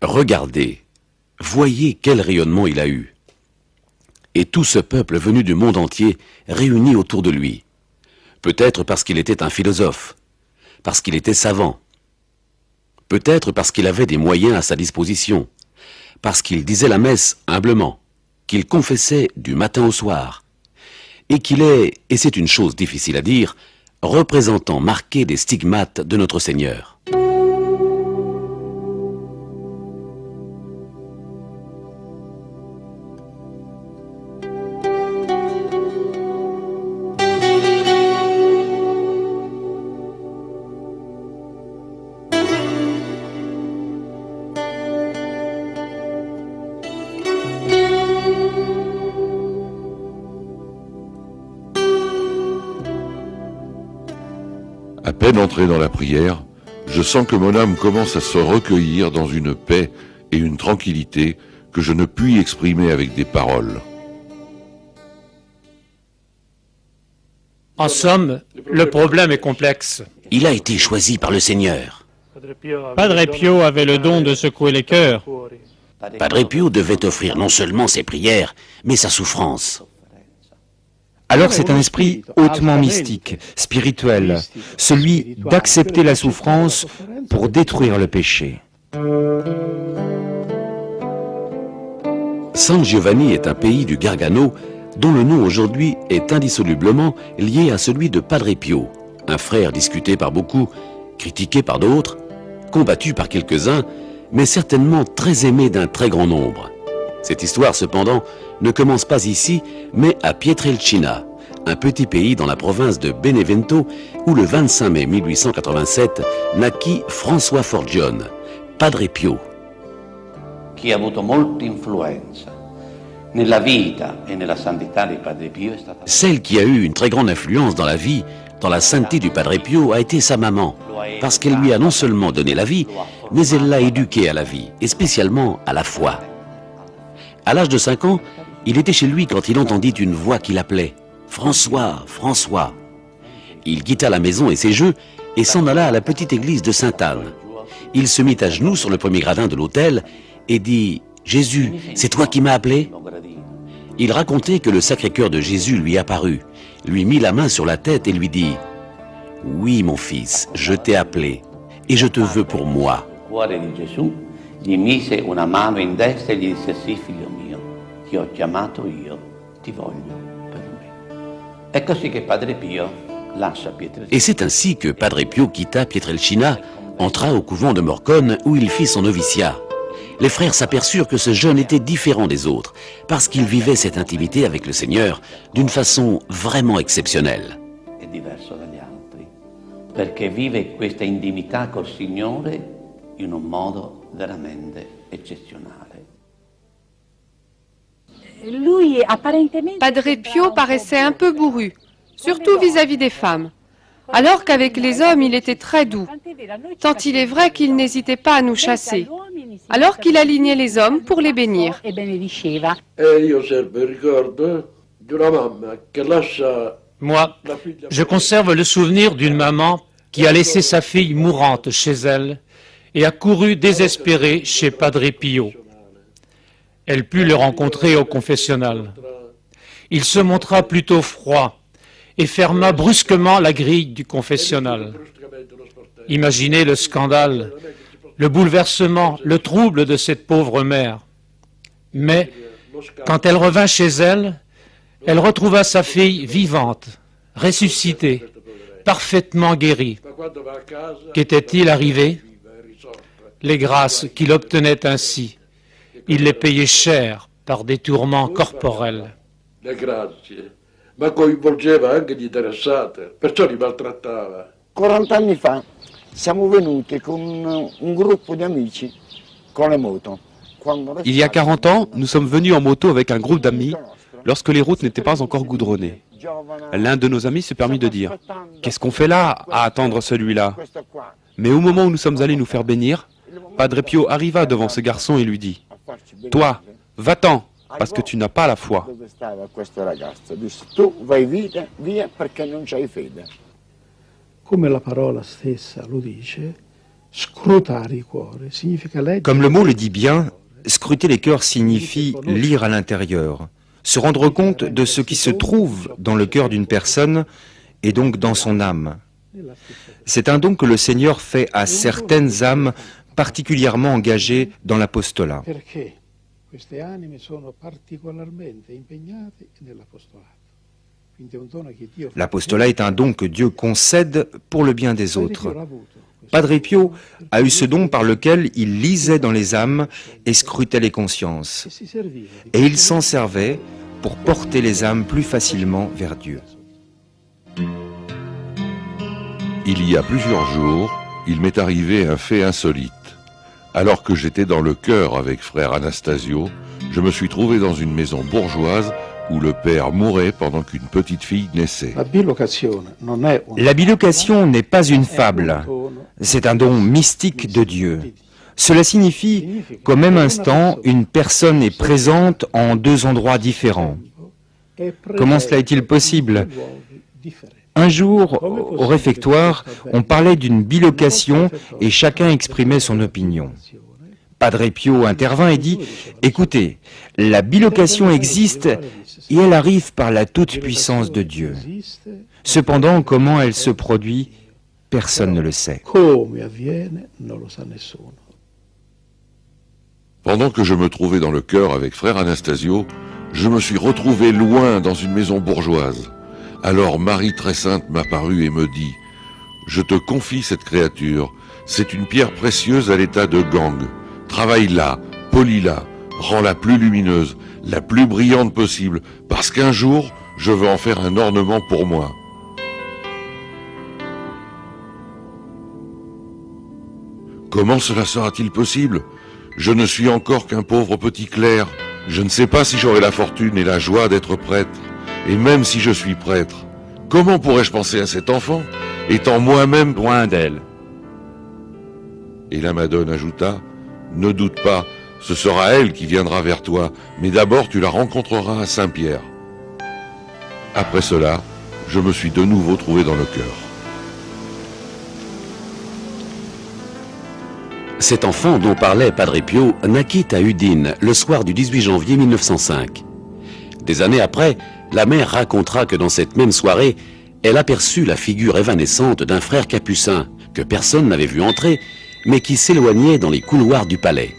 Regardez, voyez quel rayonnement il a eu. Et tout ce peuple venu du monde entier réuni autour de lui. Peut-être parce qu'il était un philosophe, parce qu'il était savant, peut-être parce qu'il avait des moyens à sa disposition, parce qu'il disait la messe humblement, qu'il confessait du matin au soir, et qu'il est, et c'est une chose difficile à dire, représentant marqué des stigmates de notre Seigneur. À peine entré dans la prière, je sens que mon âme commence à se recueillir dans une paix et une tranquillité que je ne puis exprimer avec des paroles. En somme, le problème est complexe. Il a été choisi par le Seigneur. Padre Pio avait le don de secouer les cœurs. Padre Pio devait offrir non seulement ses prières, mais sa souffrance. Alors c'est un esprit hautement mystique, spirituel, celui d'accepter la souffrance pour détruire le péché. San Giovanni est un pays du Gargano dont le nom aujourd'hui est indissolublement lié à celui de Padre Pio, un frère discuté par beaucoup, critiqué par d'autres, combattu par quelques-uns, mais certainement très aimé d'un très grand nombre. Cette histoire, cependant, ne commence pas ici, mais à Pietrelcina, un petit pays dans la province de Benevento, où le 25 mai 1887 naquit François Forgione, Padre Pio. Chi ha avuto molta influenza nella vita e nella santità di Padre Pio è stata... Celle qui a eu une très grande influence dans la vie, dans la sainteté du Padre Pio, a été sa maman, parce qu'elle lui a non seulement donné la vie, mais elle l'a éduqué à la vie, et spécialement à la foi. À l'âge de 5 ans, il était chez lui quand il entendit une voix qui l'appelait « François, François ». Il quitta la maison et ses jeux et s'en alla à la petite église de Sainte-Anne. Il se mit à genoux sur le premier gradin de l'autel et dit « Jésus, c'est toi qui m'as appelé ?» Il racontait que le Sacré-Cœur de Jésus lui apparut, lui mit la main sur la tête et lui dit « Oui, mon fils, je t'ai appelé et je te veux pour moi. » Gli mise una mano in destra e gli disse: sì, figlio mio, ti ho chiamato io, ti voglio per me. È così che Padre Pio lascia Pietrelcina. Et c'est ainsi que Padre Pio quitta Pietrelcina, entra au couvent de Morcone où il fit son noviciat. Les frères s'aperçurent que ce jeune était différent des autres, parce qu'il vivait cette intimité avec le Seigneur d'une façon vraiment exceptionnelle. È diverso dagli altri, perché vive questa intimità col Signore in un modo veramente eccezionale. Padre Pio paraissait un peu bourru, surtout vis-à-vis des femmes, alors qu'avec les hommes il était très doux, tant il est vrai qu'il n'hésitait pas à nous chasser, alors qu'il alignait les hommes pour les bénir. Moi, je conserve le souvenir d'une maman qui a laissé sa fille mourante chez elle et a couru désespérée chez Padre Pio. Elle put le rencontrer au confessionnal. Il se montra plutôt froid et ferma brusquement la grille du confessionnal. Imaginez le scandale, le bouleversement, le trouble de cette pauvre mère. Mais quand elle revint chez elle, elle retrouva sa fille vivante, ressuscitée, parfaitement guérie. Qu'était-il arrivé? Les grâces qu'il obtenait ainsi, il les payait cher par des tourments corporels. Le grazie, ma coinvolgeva anche gli interessati, perciò li maltrattava. 40 anni fa siamo venuti con un gruppo di amici con le moto. Il y a 40 ans, nous sommes venus en moto avec un groupe d'amis lorsque les routes n'étaient pas encore goudronnées. L'un de nos amis se permit de dire « Qu'est-ce qu'on fait là à attendre celui-là ?» Mais au moment où nous sommes allés nous faire bénir, Padre Pio arriva devant ce garçon et lui dit « Toi, va-t'en, parce que tu n'as pas la foi. » Come la parola stessa lo dice, Comme le mot le dit bien, scruter les cœurs signifie lire à l'intérieur, se rendre compte de ce qui se trouve dans le cœur d'une personne et donc dans son âme. C'est un don que le Seigneur fait à certaines âmes particulièrement engagées dans l'apostolat. L'apostolat est un don que Dieu concède pour le bien des autres. Padre Pio a eu ce don par lequel il lisait dans les âmes et scrutait les consciences. Et il s'en servait pour porter les âmes plus facilement vers Dieu. Il y a plusieurs jours, il m'est arrivé un fait insolite. Alors que j'étais dans le chœur avec frère Anastasio, je me suis trouvé dans une maison bourgeoise où le père mourait pendant qu'une petite fille naissait. La bilocation n'est pas une fable, c'est un don mystique de Dieu. Cela signifie qu'au même instant, une personne est présente en deux endroits différents. Comment cela est-il possible ? Un jour, au réfectoire, on parlait d'une bilocation et chacun exprimait son opinion. Padre Pio intervint et dit « Écoutez, la bilocation existe et elle arrive par la toute-puissance de Dieu. Cependant, comment elle se produit, personne ne le sait. » Pendant que je me trouvais dans le chœur avec frère Anastasio, je me suis retrouvé loin dans une maison bourgeoise. Alors Marie très sainte m'apparut et me dit « Je te confie cette créature, c'est une pierre précieuse à l'état de gangue. Travaille-la, polis-la, rends-la plus lumineuse, la plus brillante possible, parce qu'un jour, je veux en faire un ornement pour moi. » Comment cela sera-t-il possible ? Je ne suis encore qu'un pauvre petit clerc. Je ne sais pas si j'aurai la fortune et la joie d'être prêtre. Et même si je suis prêtre, comment pourrais-je penser à cet enfant, étant moi-même loin d'elle ? Et la Madone ajouta, « Ne doute pas, ce sera elle qui viendra vers toi, mais d'abord tu la rencontreras à Saint-Pierre. » Après cela, je me suis de nouveau trouvé dans le chœur. Cet enfant dont parlait Padre Pio naquit à Udine le soir du 18 janvier 1905. Des années après, la mère racontera que dans cette même soirée, elle aperçut la figure évanescente d'un frère capucin que personne n'avait vu entrer, mais qui s'éloignait dans les couloirs du palais.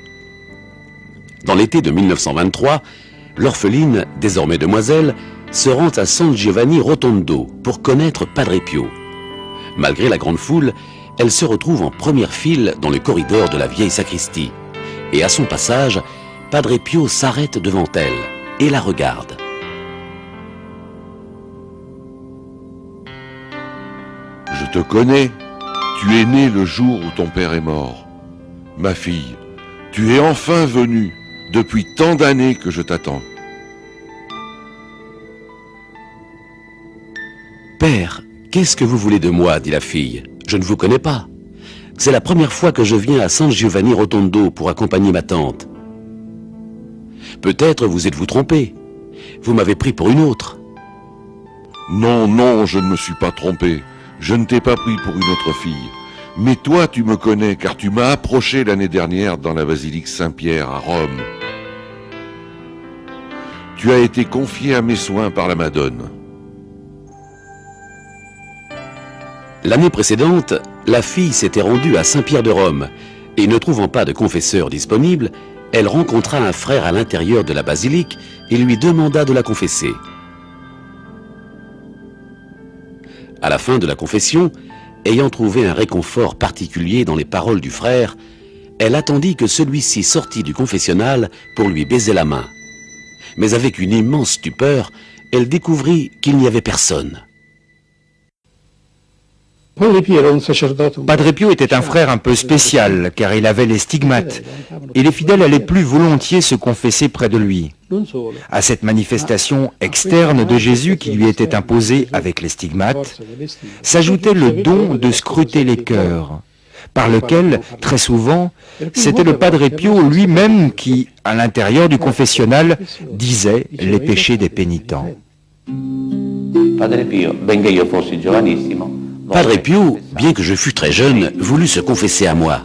Dans l'été de 1923, l'orpheline, désormais demoiselle, se rend à San Giovanni Rotondo pour connaître Padre Pio. Malgré la grande foule, elle se retrouve en première file dans le corridor de la vieille sacristie. Et à son passage, Padre Pio s'arrête devant elle et la regarde. Je te connais, tu es née le jour où ton père est mort. Ma fille, tu es enfin venue, depuis tant d'années que je t'attends. Père, qu'est-ce que vous voulez de moi, dit la fille. Je ne vous connais pas. C'est la première fois que je viens à San Giovanni Rotondo pour accompagner ma tante. Peut-être vous êtes-vous trompé. Vous m'avez pris pour une autre. Non, non, je ne me suis pas trompé. Je ne t'ai pas pris pour une autre fille. Mais toi, tu me connais, car tu m'as approché l'année dernière dans la basilique Saint-Pierre à Rome. Tu as été confié à mes soins par la Madone. L'année précédente, la fille s'était rendue à Saint-Pierre de Rome et ne trouvant pas de confesseur disponible, elle rencontra un frère à l'intérieur de la basilique et lui demanda de la confesser. À la fin de la confession, ayant trouvé un réconfort particulier dans les paroles du frère, elle attendit que celui-ci sortît du confessionnal pour lui baiser la main. Mais avec une immense stupeur, elle découvrit qu'il n'y avait personne. Padre Pio était un frère un peu spécial, car il avait les stigmates, et les fidèles allaient plus volontiers se confesser près de lui. À cette manifestation externe de Jésus qui lui était imposée avec les stigmates, s'ajoutait le don de scruter les cœurs, par lequel, très souvent, c'était le Padre Pio lui-même qui, à l'intérieur du confessionnal, disait les péchés des pénitents. Padre Pio, benché io fossi giovanissimo, Padre Pio, bien que je fus très jeune, voulut se confesser à moi.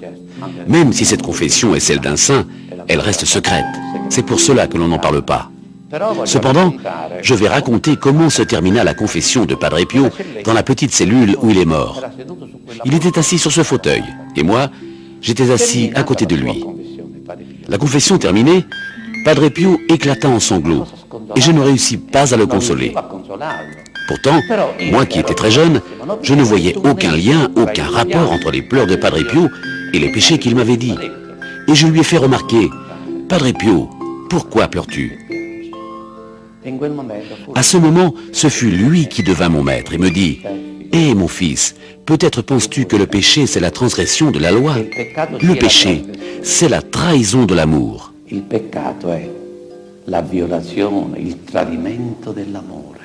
Même si cette confession est celle d'un saint, elle reste secrète. C'est pour cela que l'on n'en parle pas. Cependant, je vais raconter comment se termina la confession de Padre Pio dans la petite cellule où il est mort. Il était assis sur ce fauteuil, et moi, j'étais assis à côté de lui. La confession terminée, Padre Pio éclata en sanglots, et je ne réussis pas à le consoler. Pourtant, moi qui étais très jeune, je ne voyais aucun lien, aucun rapport entre les pleurs de Padre Pio et les péchés qu'il m'avait dit. Et je lui ai fait remarquer, « Padre Pio, pourquoi pleures-tu » À ce moment, ce fut lui qui devint mon maître et me dit, « Hé mon fils, peut-être penses-tu que le péché c'est la transgression de la loi? Le péché, c'est la trahison de l'amour. » Il peccato è la violazione, il tradimento dell'amore.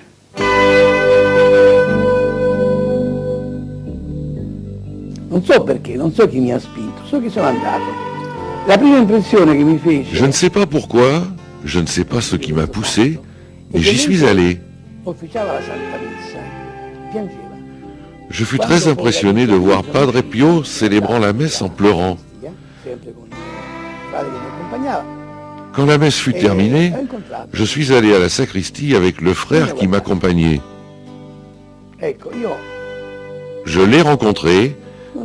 Non so perché, non so chi mi ha spinto, so che sono andato. La prima impressione che mi fece... Je ne sais pas pourquoi, je ne sais pas ce qui m'a poussé, mais j'y suis allé. Officiava la Santa Messa, piangeva. Je fus très impressionné de voir Padre Pio célébrant la messe en pleurant. Sempre con il frate che mi accompagnava. Quand la messe fut terminée, je suis allé à la sacristie avec le frère qui m'accompagnait. Ecco, io Je l'ai rencontré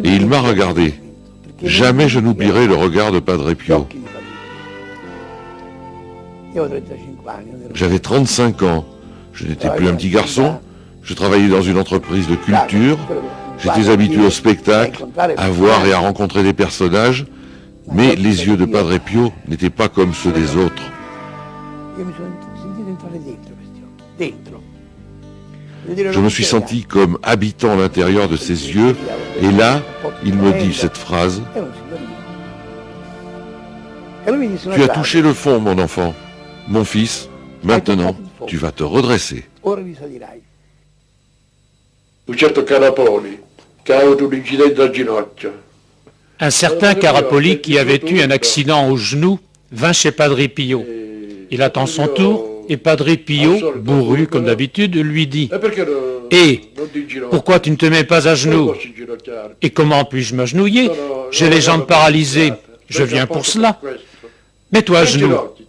et il m'a regardé. Jamais je n'oublierai le regard de Padre Pio. io ho 35 anni, non ero- J'avais 35 ans. Je n'étais plus un petit garçon. Je travaillais dans une entreprise de culture. J'étais habitué au spectacle, à voir et à rencontrer des personnages. Mais les yeux de Padre Pio n'étaient pas comme ceux des autres. Io mi sono sentito entrare dentro questi occhi, dentro. Devo dire, Je non me suis c'era. senti comme habitant l'intérieur de ses yeux. Et là, il me dit cette phrase. Era un signorino. E lui mi disse una Tu as frase, touché le fond, mon enfant. Mon fils, maintenant, tu vas te redresser. ora risalirai. Un certo Carapoli, che ha avuto un incidente al ginocchio. Un certain Carapoli, qui avait eu un accident au genou, vint chez Padre Pio. Il attend son tour et Padre Pio, bourru comme d'habitude, lui dit E perché Eh, non ti ginocchia? « Pourquoi tu ne te mets pas à genoux? Non posso inginocchiare. Et comment puis-je m'agenouiller? J'ai les jambes paralysées. Je viens pour cela. Mets-toi à genoux. Inginocchiati.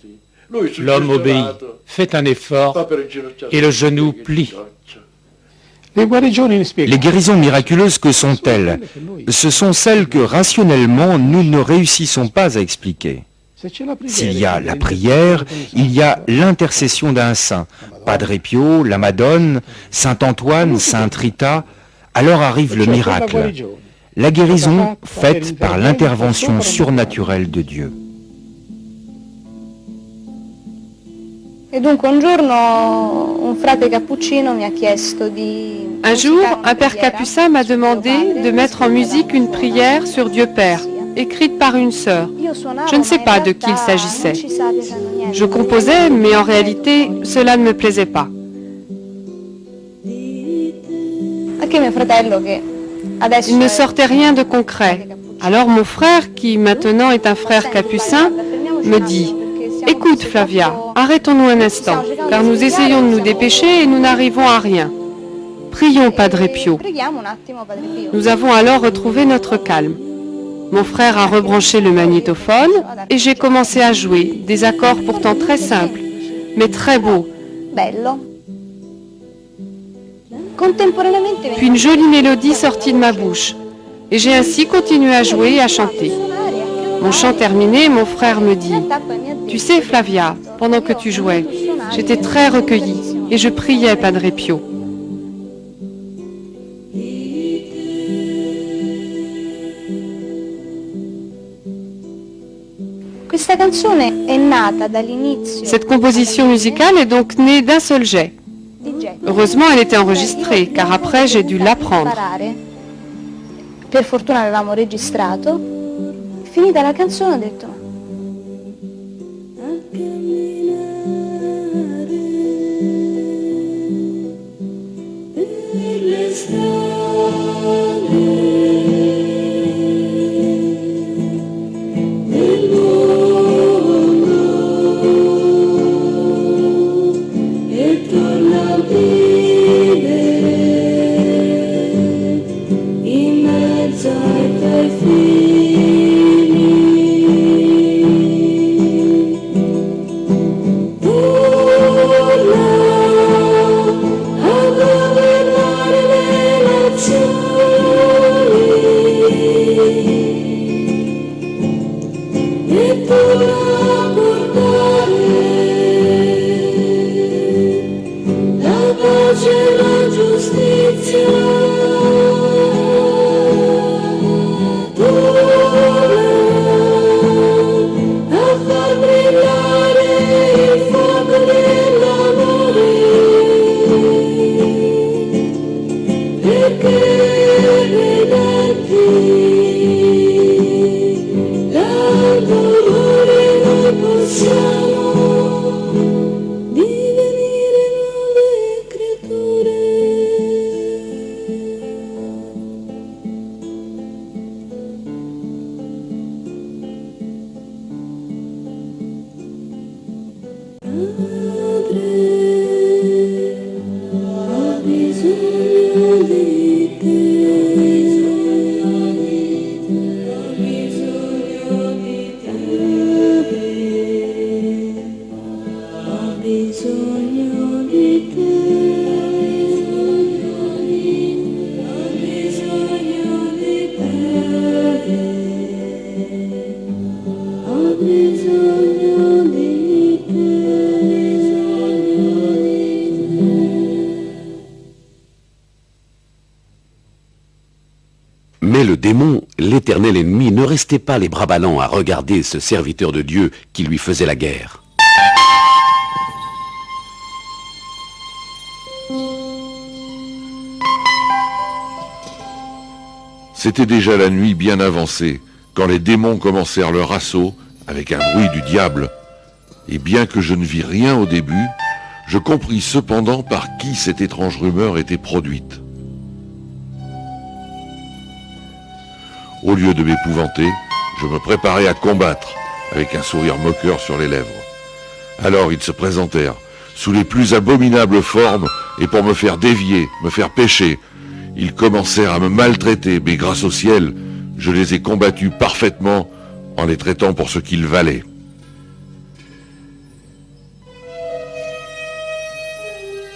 Lui sul L'homme obéit, gestolato fait un sta effort per inginocchiarsi. et le genou plie. Le guarigioni Les inspiegabili. guérisons miraculeuses, que sont-elles? Ce sont celles que rationnellement nous ne réussissons pas à expliquer. S'il y a la prière, il y a l'intercession d'un saint, Padre Pio, la Madone, Saint Antoine, Sainte Rita, alors arrive le miracle, la guérison faite par l'intervention surnaturelle de Dieu. E dunque un giorno un frate cappuccino mi ha chiesto di... Un jour, un père capucin m'a demandé de mettre en musique une prière sur Dieu Père, écrite par une sœur. Je ne sais pas de qui il s'agissait. Je composais, mais en réalité, cela ne me plaisait pas. Anche mio fratello che adesso Il ne sortait rien de concret. Alors mon frère, qui maintenant est un frère capucin, me dit « Écoute Flavia, arrêtons-nous un instant, car nous essayons de nous dépêcher et nous n'arrivons à rien. Prions Padre Pio. » Preghiamo un attimo Padre Pio. Nous avons alors retrouvé notre calme. Mon frère a rebranché le magnétophone et j'ai commencé à jouer des accords pourtant très simples, mais très beaux. Bello. Contemporaneamente Puis une jolie mélodie sortit de ma bouche et j'ai ainsi continué à jouer et à chanter. Mon chant terminé, mon frère me dit « Tu sais Flavia, pendant que tu jouais, j'étais très recueillie et je priais Padre Pio. » Questa canzone è nata dall'inizio Cette composition musicale est donc née d'un seul jet. di Jack. Heureusement, elle était enregistrée, car après, j'ai dû l'apprendre. Per fortuna avevamo registrato. Finita la canzone ho detto l'éternel ennemi ne restait pas les bras ballants à regarder ce serviteur de Dieu qui lui faisait la guerre. C'était déjà la nuit bien avancée, quand les démons commencèrent leur assaut avec un bruit du diable. Et bien que je ne vis rien au début, je compris cependant par qui cette étrange rumeur était produite. Au lieu de m'épouvanter, je me préparais à combattre, avec un sourire moqueur sur les lèvres. Alors ils se présentèrent, sous les plus abominables formes, et pour me faire dévier, me faire pécher, ils commencèrent à me maltraiter, mais grâce au ciel, je les ai combattus parfaitement en les traitant pour ce qu'ils valaient.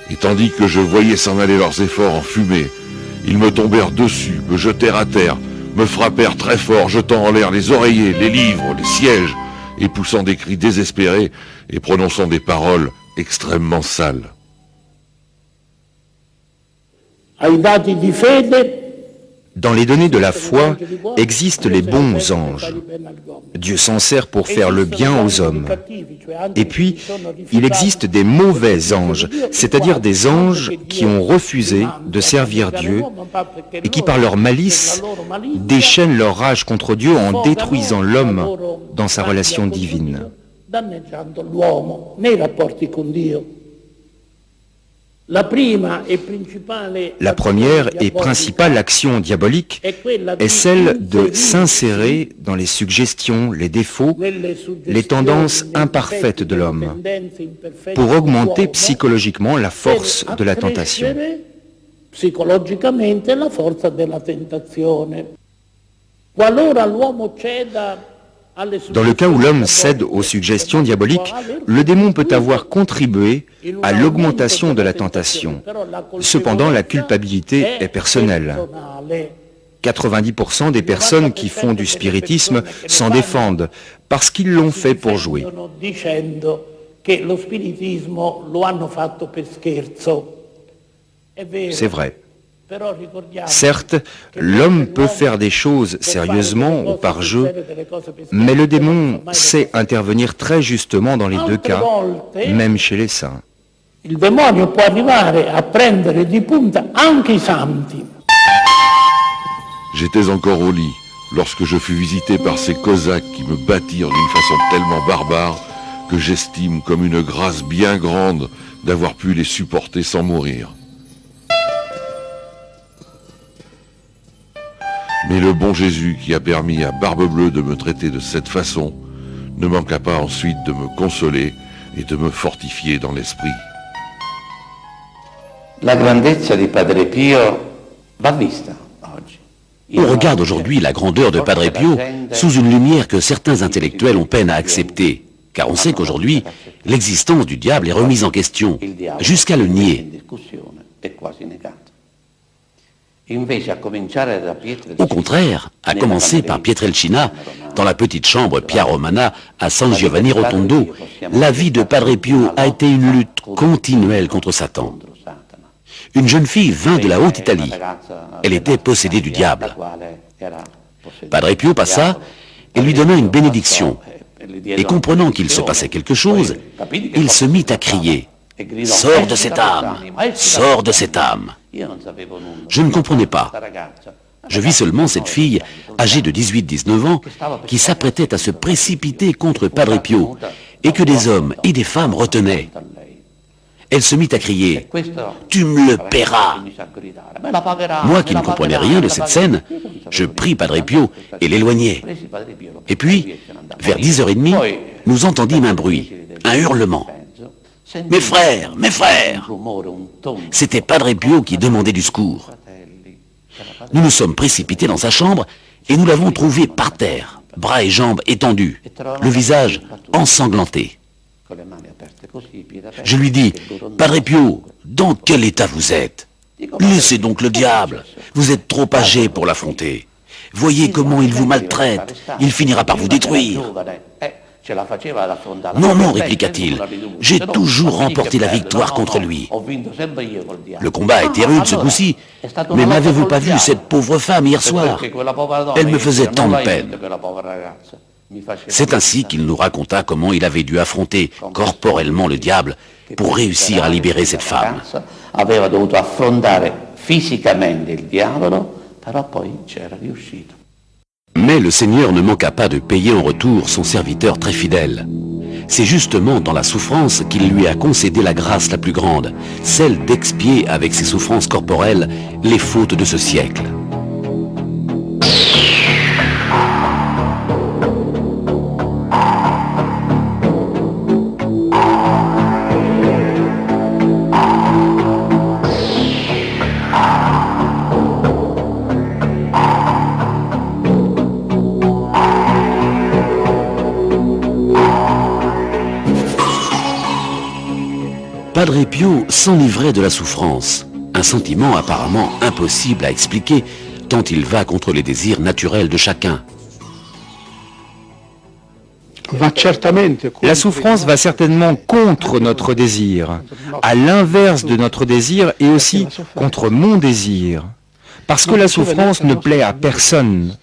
Et tandis que je voyais s'en aller leurs efforts en fumée, ils me tombèrent dessus, me jetèrent à terre, me frappèrent très fort, jetant en l'air les oreillers, les livres, les sièges, et poussant des cris désespérés et prononçant des paroles extrêmement sales. Dans les données de la foi existent les bons anges. Dieu s'en sert pour faire le bien aux hommes. Et puis, il existe des mauvais anges, c'est-à-dire des anges qui ont refusé de servir Dieu et qui, par leur malice, déchaînent leur rage contre Dieu en détruisant l'homme dans sa relation divine. La première et principale action diabolique est celle de s'insérer dans les suggestions, les défauts, les tendances imparfaites de l'homme, pour augmenter psychologiquement la force de la tentation. Dans le cas où l'homme cède aux suggestions diaboliques, le démon peut avoir contribué à l'augmentation de la tentation. Cependant, la culpabilité est personnelle. 90% des personnes qui font du spiritisme s'en défendent parce qu'ils l'ont fait pour jouer. C'est vrai. Certes, l'homme peut faire des choses sérieusement ou par jeu, mais le démon sait intervenir très justement dans les deux cas, même chez les saints. J'étais encore au lit lorsque je fus visité par ces cosaques qui me battirent d'une façon tellement barbare que j'estime comme une grâce bien grande d'avoir pu les supporter sans mourir. Mais le bon Jésus qui a permis à Barbe-Bleue de me traiter de cette façon ne manqua pas ensuite de me consoler et de me fortifier dans l'esprit. La grandezza di Padre Pio va vista oggi. On regarde aujourd'hui la grandeur de Padre Pio sous une lumière que certains intellectuels ont peine à accepter, car on sait qu'aujourd'hui, l'existence du diable est remise en question, jusqu'à le nier. Au contraire, à commencer par Pietrelcina, dans la petite chambre Pia Romana à San Giovanni Rotondo, la vie de Padre Pio a été une lutte continuelle contre Satan. Une jeune fille vint de la Haute-Italie. Elle était possédée du diable. Padre Pio passa et lui donna une bénédiction. Et comprenant qu'il se passait quelque chose, il se mit à crier « Sors de cette âme! Sors de cette âme !» Je ne comprenais pas. Je vis seulement cette fille, âgée de 18-19 ans, qui s'apprêtait à se précipiter contre Padre Pio, et que des hommes et des femmes retenaient. Elle se mit à crier « Tu me le paieras !» Moi qui ne comprenais rien de cette scène, je pris Padre Pio et l'éloignai. Et puis, vers 10h30, nous entendîmes un bruit, un hurlement. « Mes frères, mes frères !» C'était Padre Pio qui demandait du secours. Nous nous sommes précipités dans sa chambre et nous l'avons trouvé par terre, bras et jambes étendus, le visage ensanglanté. Je lui dis « Padre Pio, dans quel état vous êtes? Laissez donc le diable, vous êtes trop âgé pour l'affronter. Voyez comment il vous maltraite, il finira par vous détruire. » Non, non, répliqua-t-il, j'ai toujours remporté la victoire contre lui. Le combat a été rude ce coup-ci, mais n'avez-vous pas vu cette pauvre femme hier soir? Elle me faisait tant de peine. C'est ainsi qu'il nous raconta comment il avait dû affronter corporellement le diable pour réussir à libérer cette femme. Aveva dovuto affrontare fisicamente il diavolo, però poi c'era riuscito. Mais le Seigneur ne manqua pas de payer en retour son serviteur très fidèle. C'est justement dans la souffrance qu'il lui a concédé la grâce la plus grande, celle d'expier avec ses souffrances corporelles les fautes de ce siècle. Padre Pio s'enivrait de la souffrance, un sentiment apparemment impossible à expliquer tant il va contre les désirs naturels de chacun. La souffrance va certainement contre notre désir, à l'inverse de notre désir et aussi contre mon désir, parce que la souffrance ne plaît à personne.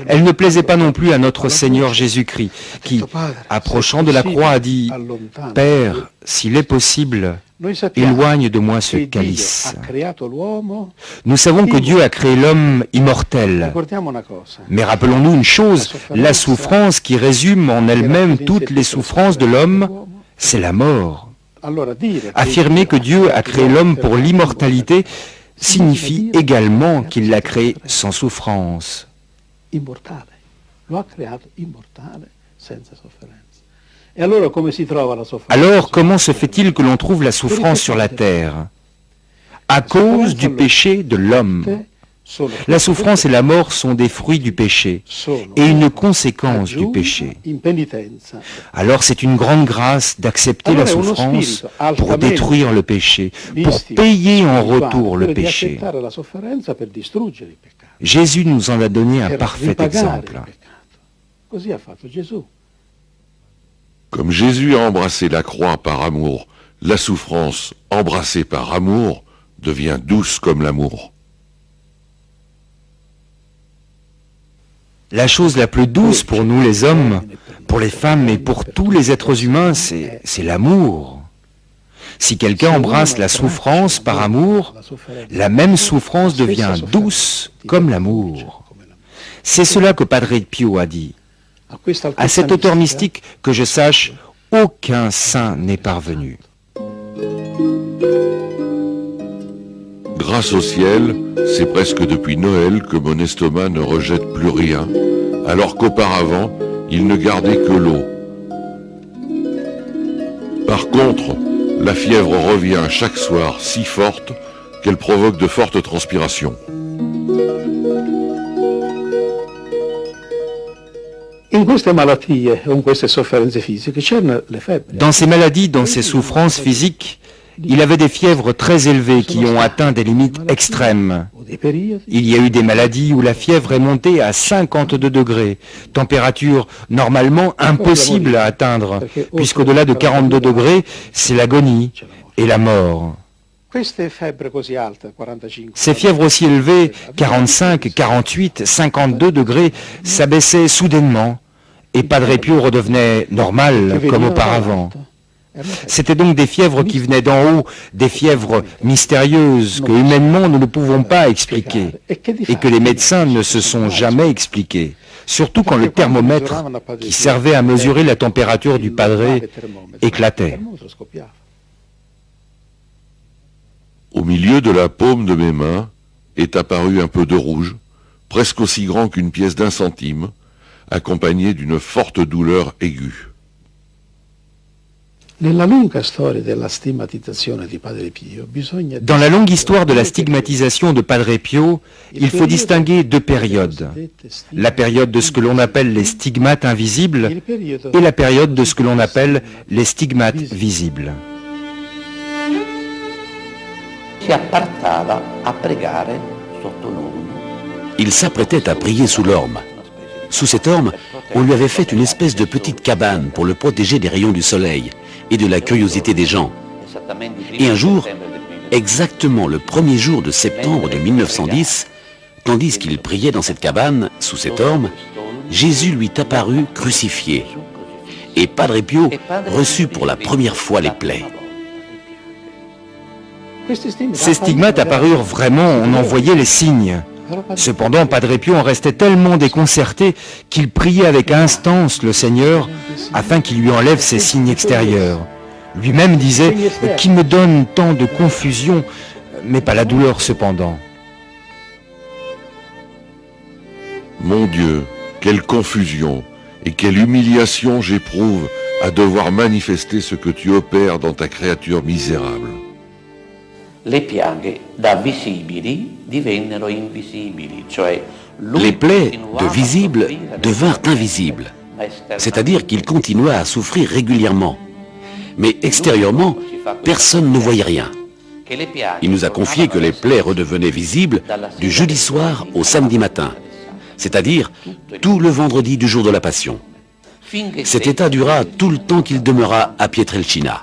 Elle ne plaisait pas non plus à notre Seigneur Jésus-Christ, qui, approchant de la croix, a dit « Père, s'il est possible, éloigne de moi ce calice. » Nous savons que Dieu a créé l'homme immortel. Mais rappelons-nous une chose, la souffrance qui résume en elle-même toutes les souffrances de l'homme, c'est la mort. Affirmer que Dieu a créé l'homme pour l'immortalité signifie également qu'il l'a créé sans souffrance. Immortale, lo ha creato immortale senza sofferenza. E allora come si trova la sofferenza? Alors comment se fait-il que l'on trouve la souffrance sur la terre? À cause du péché de l'homme. La souffrance et la mort sont des fruits du péché et une conséquence du péché. Alors c'est une grande grâce d'accepter la souffrance pour détruire le péché, pour payer en retour le péché. Jésus nous en a donné un parfait exemple. Comme Jésus a embrassé la croix par amour, la souffrance embrassée par amour devient douce comme l'amour. La chose la plus douce pour nous les hommes, pour les femmes et pour tous les êtres humains, c'est l'amour. Si quelqu'un embrasse la souffrance par amour, la même souffrance devient douce comme l'amour. C'est cela que Padre Pio a dit. À cet auteur mystique, que je sache, aucun saint n'est parvenu. Grâce au ciel, c'est presque depuis Noël que mon estomac ne rejette plus rien, alors qu'auparavant, il ne gardait que l'eau. Par contre, la fièvre revient chaque soir si forte qu'elle provoque de fortes transpirations. Dans ces maladies, dans ces souffrances physiques, il avait des fièvres très élevées qui ont atteint des limites extrêmes. Il y a eu des maladies où la fièvre est montée à 52 degrés, température normalement impossible à atteindre, puisqu'au-delà de 42 degrés, c'est l'agonie et la mort. Ces fièvres aussi élevées, 45, 48, 52 degrés, s'abaissaient soudainement, et Padre Pio redevenait normal comme auparavant. C'était donc des fièvres qui venaient d'en haut, des fièvres mystérieuses que humainement nous ne pouvons pas expliquer et que les médecins ne se sont jamais expliquées, surtout quand le thermomètre qui servait à mesurer la température du padre éclatait. Au milieu de la paume de mes mains est apparu un peu de rouge, presque aussi grand qu'une pièce d'1 centime, accompagné d'une forte douleur aiguë. Dans la longue histoire de la stigmatisation de Padre Pio, il faut distinguer deux périodes. La période de ce que l'on appelle les stigmates invisibles et la période de ce que l'on appelle les stigmates visibles. Il s'apprêtait à prier sous l'orme. Sous cet orme, on lui avait fait une espèce de petite cabane pour le protéger des rayons du soleil et de la curiosité des gens. Et un jour, exactement le 1er jour de septembre de 1910, tandis qu'il priait dans cette cabane, sous cet orme, Jésus lui est apparu crucifié. Et Padre Pio reçut pour la première fois les plaies. Ces stigmates apparurent vraiment, on en voyait les signes. Cependant, Padre Pio en restait tellement déconcerté qu'il priait avec instance le Seigneur afin qu'il lui enlève ces signes extérieurs. Lui-même disait « Qui me donne tant de confusion, mais pas la douleur cependant. » Mon Dieu, quelle confusion et quelle humiliation j'éprouve à devoir manifester ce que tu opères dans ta créature misérable. Les piaghe da visibili divennero invisibili, cioè les plaies de visibles devinrent invisibles, c'est-à-dire qu'il continua à souffrir régulièrement. Mais extérieurement, personne ne voyait rien. Il nous a confié que les plaies redevenaient visibles du jeudi soir au samedi matin, c'est-à-dire tout le vendredi du jour de la Passion. Cet état dura tout le temps qu'il demeura à Pietrelcina.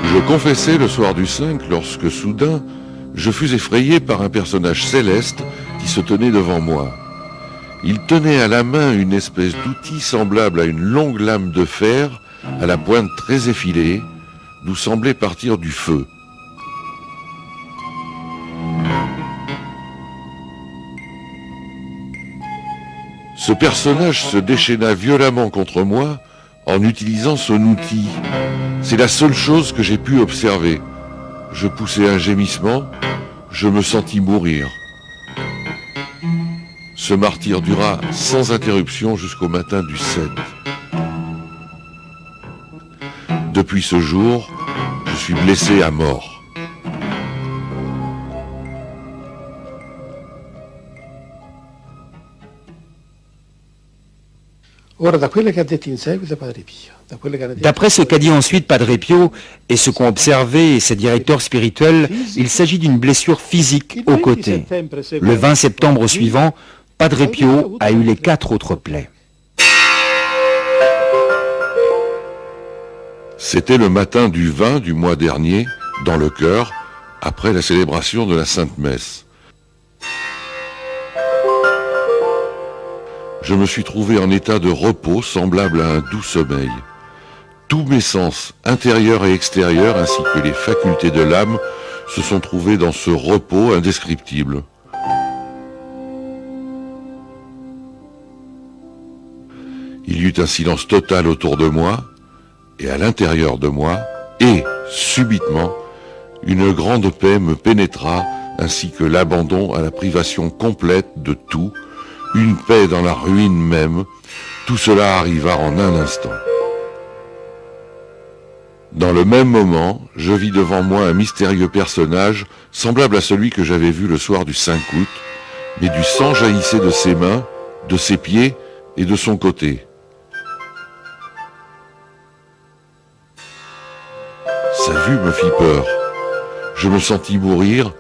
Je confessais le soir du 5 lorsque soudain, je fus effrayé par un personnage céleste qui se tenait devant moi. Il tenait à la main une espèce d'outil semblable à une longue lame de fer, à la pointe très effilée, d'où semblait partir du feu. Ce personnage se déchaîna violemment contre moi en utilisant son outil. C'est la seule chose que j'ai pu observer. Je poussai un gémissement, je me sentis mourir. Ce martyre dura sans interruption jusqu'au matin du 7. Depuis ce jour, je suis blessé à mort. D'après ce qu'a dit ensuite Padre Pio et ce qu'ont observé ses directeurs spirituels, il s'agit d'une blessure physique au côté. Le 20 septembre suivant, Padre Pio a eu les 4 autres plaies. C'était le matin du 20 du mois dernier, dans le chœur, après la célébration de la Sainte Messe. Je me suis trouvé en état de repos semblable à un doux sommeil. Tous mes sens, intérieurs et extérieurs, ainsi que les facultés de l'âme, se sont trouvés dans ce repos indescriptible. Il y eut un silence total autour de moi, et à l'intérieur de moi, et, subitement, une grande paix me pénétra, ainsi que l'abandon à la privation complète de tout, une paix dans la ruine même. Tout cela arriva en un instant. Dans le même moment, je vis devant moi un mystérieux personnage, semblable à celui que j'avais vu le soir du 5 août, mais du sang jaillissait de ses mains, de ses pieds et de son côté. Sa vue me fit peur. Je me sentis mourir,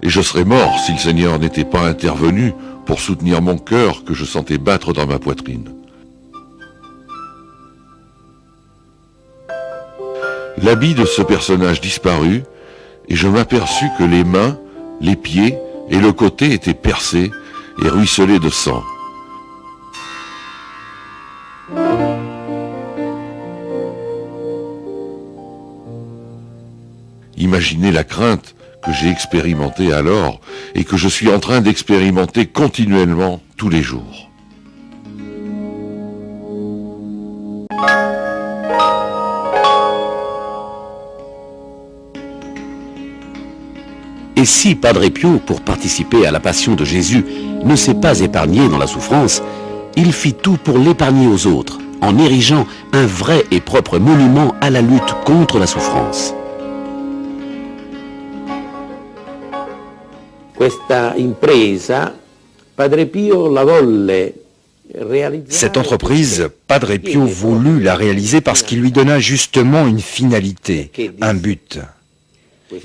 et je serais mort si le Seigneur n'était pas intervenu pour soutenir mon cœur que je sentais battre dans ma poitrine. L'habit de ce personnage disparut, et je m'aperçus que les mains, les pieds et le côté étaient percés et ruisselaient de sang. Imaginez la crainte que j'ai expérimentée alors et que je suis en train d'expérimenter continuellement tous les jours. Et si Padre Pio, pour participer à la passion de Jésus, ne s'est pas épargné dans la souffrance, il fit tout pour l'épargner aux autres, en érigeant un vrai et propre monument à la lutte contre la souffrance. Cette entreprise, Padre Pio voulut la réaliser parce qu'il lui donna justement une finalité, un but.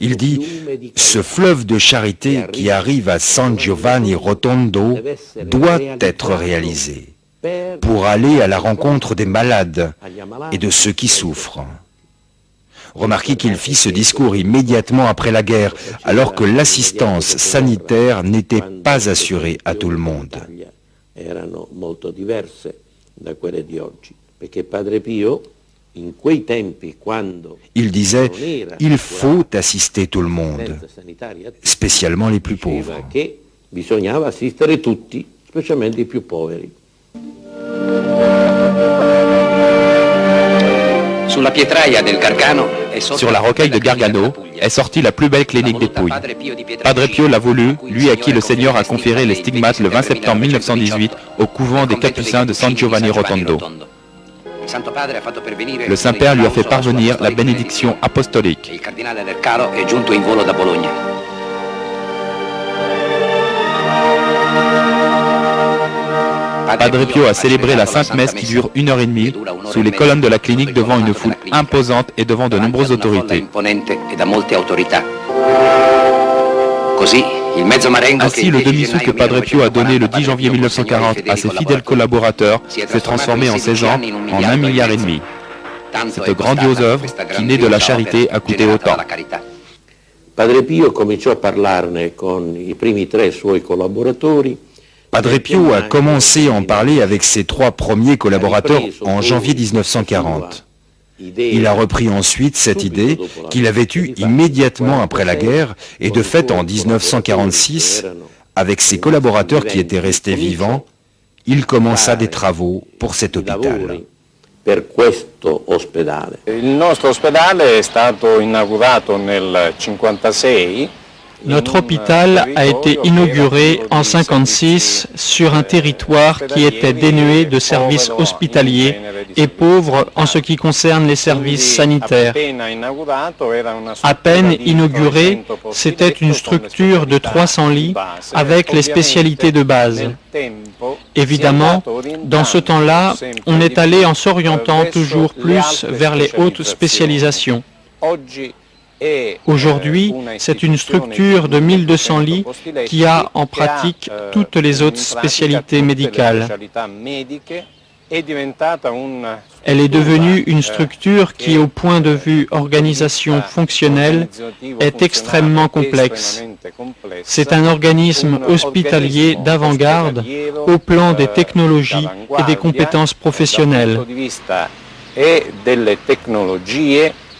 Il dit « Ce fleuve de charité qui arrive à San Giovanni Rotondo doit être réalisé pour aller à la rencontre des malades et de ceux qui souffrent. » Remarquez qu'il fit ce discours immédiatement après la guerre, alors que l'assistance sanitaire n'était pas assurée à tout le monde. Il disait, il faut assister tout le monde, spécialement les plus pauvres. Sur la rocaille de Gargano est sortie la plus belle clinique des Pouilles. Padre Pio l'a voulu, lui à qui le Seigneur a conféré les stigmates le 20 septembre 1918 au couvent des Capucins de San Giovanni Rotondo. Le Saint-Père lui a fait parvenir la bénédiction apostolique. Padre Pio a célébré la Sainte Messe qui dure 1h30 sous les colonnes de la clinique devant une foule imposante et devant de nombreuses autorités. Ainsi, le demi-sou que Padre Pio a donné le 10 janvier 1940 à ses fidèles collaborateurs s'est transformé en 16 ans en 1,5 milliard. Cette grandiose œuvre, qui naît de la charité, a coûté autant. Padre Pio cominciò a parlarne con i primi 3 suoi collaboratori. Padre Pio a commencé à en parler avec ses 3 premiers collaborateurs en janvier 1940. Il a repris ensuite cette idée qu'il avait eue immédiatement après la guerre et de fait en 1946, avec ses collaborateurs qui étaient restés vivants, il commença des travaux pour cet hôpital. Il nostro ospedale è stato inaugurato nel 1956. Notre hôpital a été inauguré en 1956 sur un territoire qui était dénué de services hospitaliers et pauvre en ce qui concerne les services sanitaires. À peine inauguré, c'était une structure de 300 lits avec les spécialités de base. Évidemment, dans ce temps-là, on est allé en s'orientant toujours plus vers les hautes spécialisations. Aujourd'hui, c'est une structure de 1200 lits qui a en pratique toutes les autres spécialités médicales. Elle est devenue une structure qui, au point de vue organisation fonctionnelle, est extrêmement complexe. C'est un organisme hospitalier d'avant-garde au plan des technologies et des compétences professionnelles.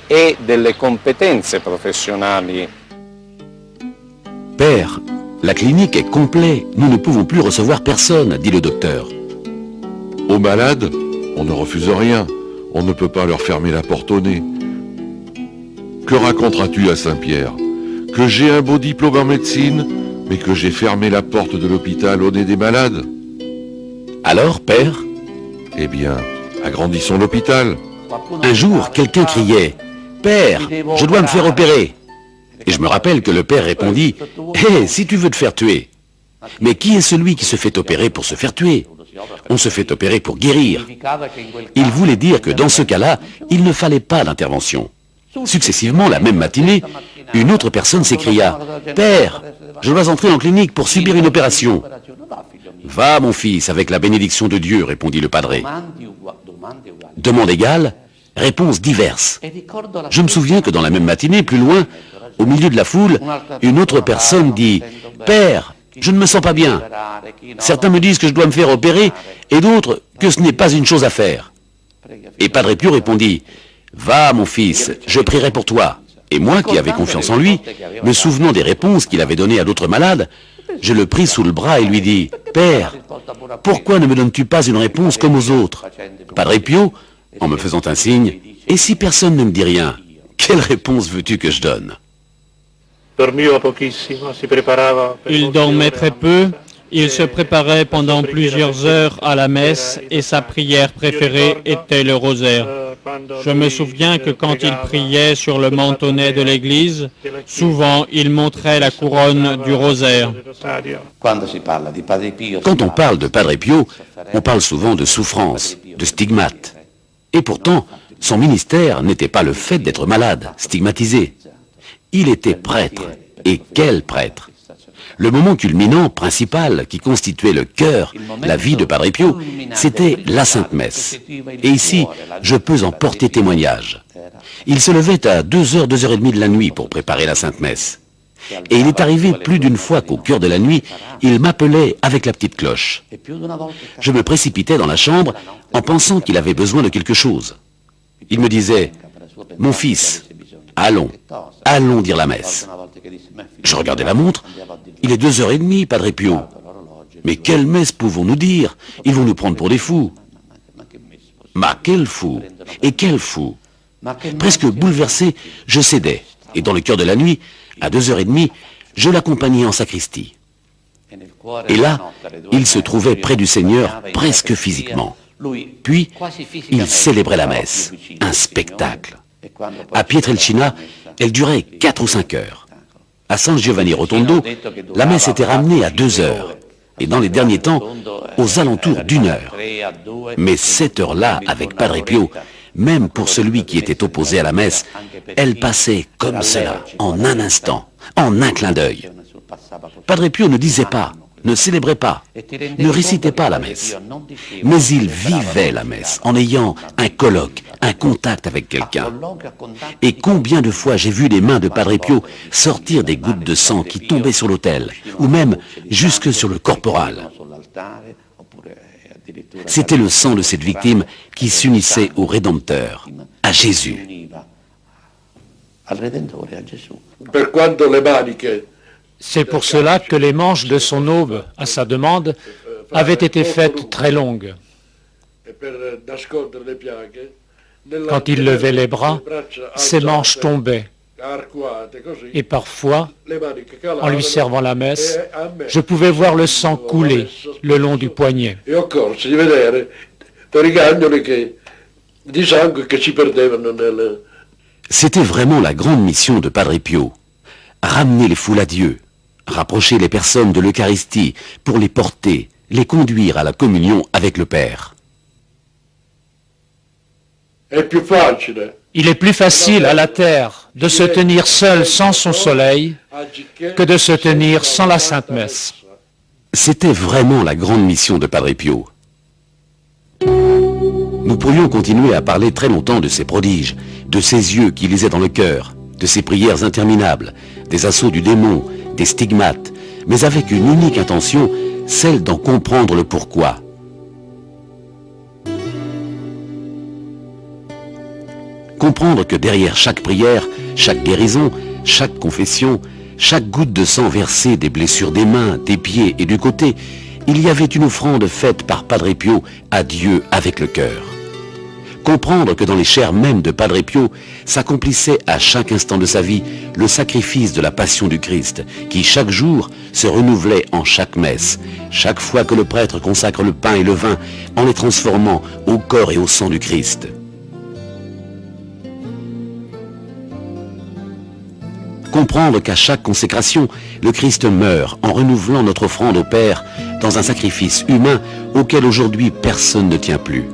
Et delle competenze professionali. Père, la clinique est complète. Nous ne pouvons plus recevoir personne, dit le docteur. Aux malades, on ne refuse rien. On ne peut pas leur fermer la porte au nez. Que raconteras-tu à Saint-Pierre? Que j'ai un beau diplôme en médecine, mais que j'ai fermé la porte de l'hôpital au nez des malades? Alors, Père? Eh bien, agrandissons l'hôpital. Un jour, quelqu'un criait « Père, je dois me faire opérer !» Et je me rappelle que le père répondit « Hé, si tu veux te faire tuer !» Mais qui est celui qui se fait opérer pour se faire tuer? On se fait opérer pour guérir. Il voulait dire que dans ce cas-là, il ne fallait pas d'intervention. Successivement, la même matinée, une autre personne s'écria « Père, je dois entrer en clinique pour subir une opération. »« Va, mon fils, avec la bénédiction de Dieu, répondit le padre. » Demande égale, réponses diverses. Je me souviens que dans la même matinée, plus loin, au milieu de la foule, une autre personne dit « Père, je ne me sens pas bien. Certains me disent que je dois me faire opérer et d'autres que ce n'est pas une chose à faire. » Et Padre Pio répondit « Va, mon fils, je prierai pour toi. » Et moi, qui avais confiance en lui, me souvenant des réponses qu'il avait données à d'autres malades, je le pris sous le bras et lui dis « Père, pourquoi ne me donnes-tu pas une réponse comme aux autres ?» Padre Pio, en me faisant un signe, « Et si personne ne me dit rien, quelle réponse veux-tu que je donne ?» Il dormait très peu, il se préparait pendant plusieurs heures à la messe et sa prière préférée était le rosaire. Je me souviens que quand il priait sur le mantonnet de l'église, souvent il montrait la couronne du rosaire. Quand on parle de Padre Pio, on parle souvent de souffrance, de stigmate. Et pourtant, son ministère n'était pas le fait d'être malade, stigmatisé. Il était prêtre. Et quel prêtre! Le moment culminant, principal, qui constituait le cœur, la vie de Padre Pio, c'était la Sainte Messe. Et ici, je peux en porter témoignage. Il se levait à 2h, 2h30 de la nuit pour préparer la Sainte Messe. Et il est arrivé plus d'une fois qu'au cœur de la nuit, il m'appelait avec la petite cloche. Je me précipitais dans la chambre en pensant qu'il avait besoin de quelque chose. Il me disait, « Mon fils, allons dire la messe. » Je regardais la montre, il est 2h30, Padre Pio. Mais quelle messe pouvons-nous dire? Ils vont nous prendre pour des fous. Mais quel fou! Et quel fou! Presque bouleversé, je cédais. Et dans le cœur de la nuit, à 2h30, je l'accompagnais en sacristie. Et là, il se trouvait près du Seigneur, presque physiquement. Puis, il célébrait la messe, un spectacle. À Pietrelcina, elle durait 4 ou 5 heures. À San Giovanni Rotondo, la messe était ramenée à 2 heures. Et dans les derniers temps, aux alentours d'1 heure. Mais cette heure-là, avec Padre Pio, même pour celui qui était opposé à la messe, elle passait comme cela, en un instant, en un clin d'œil. Padre Pio ne disait pas, ne célébrait pas, ne récitait pas la messe, mais il vivait la messe en ayant un colloque, un contact avec quelqu'un. Et combien de fois j'ai vu les mains de Padre Pio sortir des gouttes de sang qui tombaient sur l'autel, ou même jusque sur le corporal. C'était le sang de cette victime qui s'unissait au Rédempteur, à Jésus. C'est pour cela que les manches de son aube, à sa demande, avaient été faites très longues. Quand il levait les bras, ses manches tombaient. Et parfois, en lui servant la messe, je pouvais voir le sang couler le long du poignet. C'était vraiment la grande mission de Padre Pio. Ramener les foules à Dieu, rapprocher les personnes de l'Eucharistie pour les porter, les conduire à la communion avec le Père. Il est plus facile à la terre de se tenir seul sans son soleil que de se tenir sans la Sainte Messe. C'était vraiment la grande mission de Padre Pio. Nous pourrions continuer à parler très longtemps de ses prodiges, de ses yeux qui lisaient dans le cœur, de ses prières interminables, des assauts du démon, des stigmates, mais avec une unique intention, celle d'en comprendre le pourquoi. Comprendre que derrière chaque prière, chaque guérison, chaque confession, chaque goutte de sang versée des blessures des mains, des pieds et du côté, il y avait une offrande faite par Padre Pio à Dieu avec le cœur. Comprendre que dans les chairs mêmes de Padre Pio s'accomplissait à chaque instant de sa vie le sacrifice de la passion du Christ, qui chaque jour se renouvelait en chaque messe, chaque fois que le prêtre consacre le pain et le vin en les transformant au corps et au sang du Christ. Comprendre qu'à chaque consécration, le Christ meurt en renouvelant notre offrande au Père dans un sacrifice humain auquel aujourd'hui personne ne tient plus.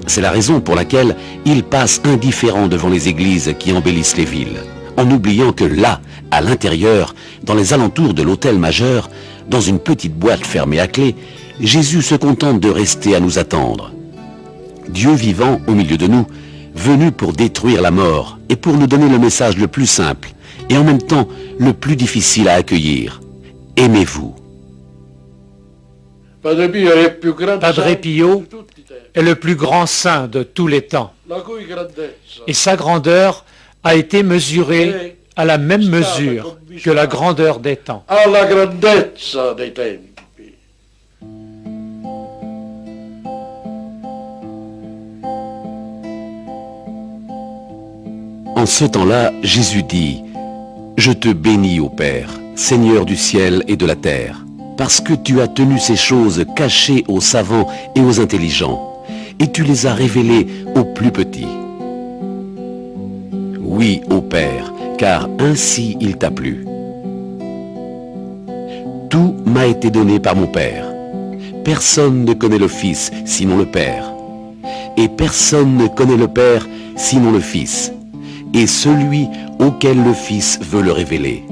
C'est la raison pour laquelle il passe indifférent devant les églises qui embellissent les villes, en oubliant que là, à l'intérieur, dans les alentours de l'autel majeur, dans une petite boîte fermée à clé, Jésus se contente de rester à nous attendre. Dieu vivant au milieu de nous, venu pour détruire la mort et pour nous donner le message le plus simple et en même temps le plus difficile à accueillir. Aimez-vous. Padre Pio est le plus grand saint de tous les temps. Et sa grandeur a été mesurée à la même mesure que la grandeur des temps. En ce temps-là, Jésus dit, « Je te bénis, ô Père, Seigneur du ciel et de la terre, parce que tu as tenu ces choses cachées aux savants et aux intelligents, et tu les as révélées aux plus petits. Oui, ô Père, car ainsi il t'a plu. Tout m'a été donné par mon Père. Personne ne connaît le Fils, sinon le Père. Et personne ne connaît le Père, sinon le Fils, et celui auquel le Fils veut le révéler.